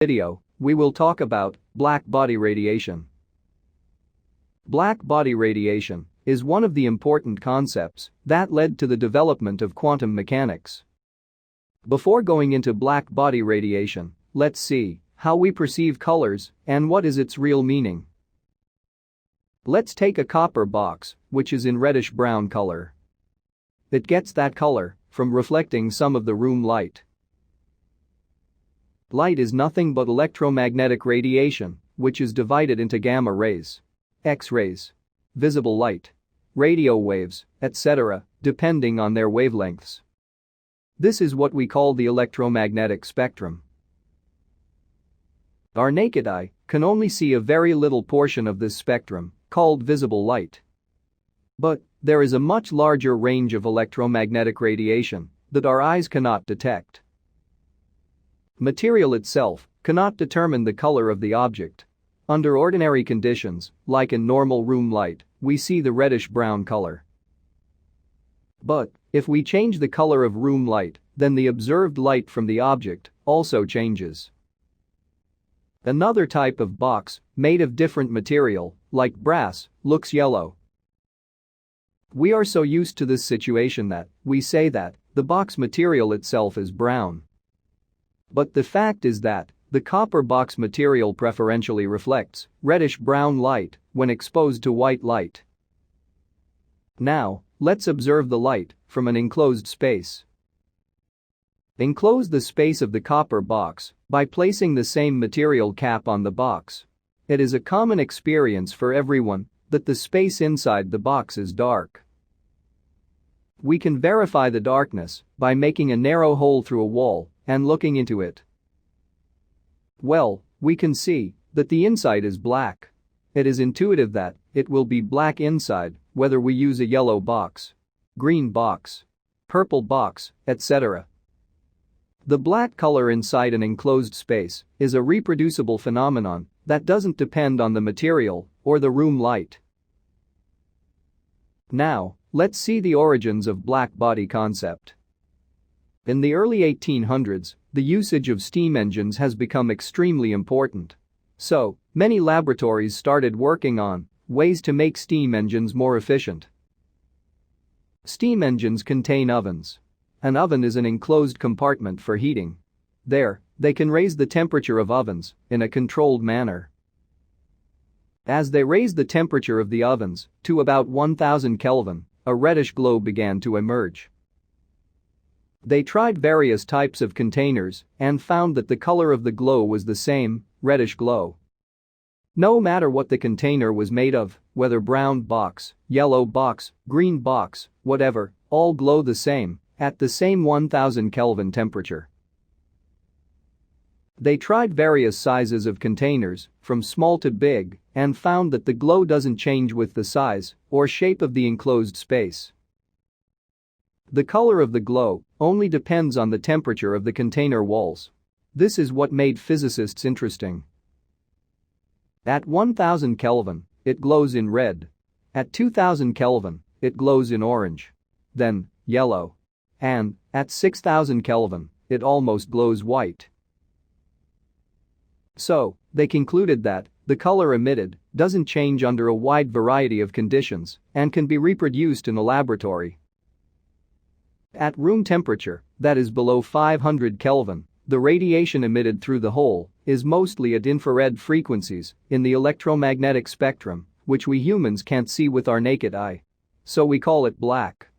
Video, we will talk about black body radiation. Black body radiation is one of the important concepts that led to the development of quantum mechanics. Before going into black body radiation, let's see how we perceive colors and what is its real meaning. Let's take a copper box, which is in reddish-brown color. It gets that color from reflecting some of the room light. Light is nothing but electromagnetic radiation, which is divided into gamma rays, X-rays, visible light, radio waves, etc., depending on their wavelengths. This is what we call the electromagnetic spectrum. Our naked eye can only see a very little portion of this spectrum, called visible light. But there is a much larger range of electromagnetic radiation that our eyes cannot detect. Material itself cannot determine the color of the object. Under ordinary conditions, like in normal room light, we see the reddish-brown color. But if we change the color of room light, then the observed light from the object also changes. Another type of box, made of different material, like brass, looks yellow. We are so used to this situation that we say that the box material itself is brown. But the fact is that the copper box material preferentially reflects reddish-brown light when exposed to white light. Now, let's observe the light from an enclosed space. Enclose the space of the copper box by placing the same material cap on the box. It is a common experience for everyone that the space inside the box is dark. We can verify the darkness by making a narrow hole through a wall and looking into it. Well, we can see that the inside is black. It is intuitive that it will be black inside whether we use a yellow box, green box, purple box, etc. The black color inside an enclosed space is a reproducible phenomenon that doesn't depend on the material or the room light. Now, let's see the origins of black body concept. In the early 1800s, the usage of steam engines has become extremely important. So, many laboratories started working on ways to make steam engines more efficient. Steam engines contain ovens. An oven is an enclosed compartment for heating. There, they can raise the temperature of ovens in a controlled manner. As they raised the temperature of the ovens to about 1000 Kelvin, a reddish glow began to emerge. They tried various types of containers and found that the color of the glow was the same, reddish glow. No matter what the container was made of, whether brown box, yellow box, green box, whatever, all glow the same, at the same 1000 Kelvin temperature. They tried various sizes of containers, from small to big, and found that the glow doesn't change with the size or shape of the enclosed space. The color of the glow only depends on the temperature of the container walls. This is what made physicists interesting. At 1000 Kelvin, it glows in red. At 2000 Kelvin, it glows in orange. Then, yellow. And, at 6000 Kelvin, it almost glows white. So, they concluded that the color emitted doesn't change under a wide variety of conditions and can be reproduced in a laboratory. At room temperature, that is below 500 Kelvin, the radiation emitted through the hole is mostly at infrared frequencies in the electromagnetic spectrum, which we humans can't see with our naked eye. So we call it black.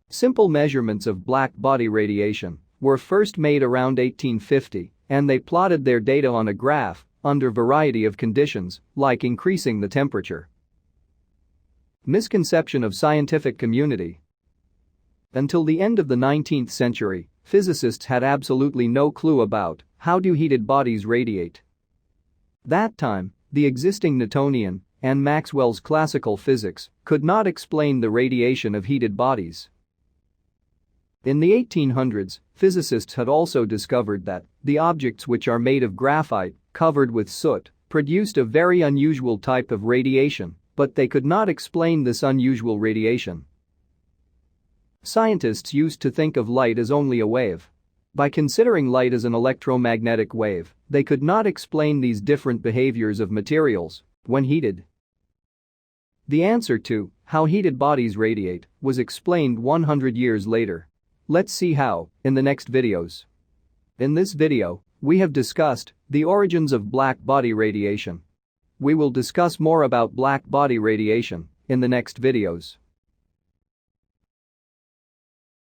Simple measurements of black body radiation were first made around 1850, and they plotted their data on a graph under variety of conditions, like increasing the temperature. Misconception of scientific community. Until the end of the 19th century, physicists had absolutely no clue about how do heated bodies radiate. That time, the existing Newtonian and Maxwell's classical physics could not explain the radiation of heated bodies. In the 1800s, physicists had also discovered that the objects which are made of graphite covered with soot produced a very unusual type of radiation, but they could not explain this unusual radiation. Scientists used to think of light as only a wave. By considering light as an electromagnetic wave, they could not explain these different behaviors of materials when heated. The answer to how heated bodies radiate was explained 100 years later. Let's see how in the next videos. In this video, we have discussed the origins of black body radiation. We will discuss more about black body radiation in the next videos.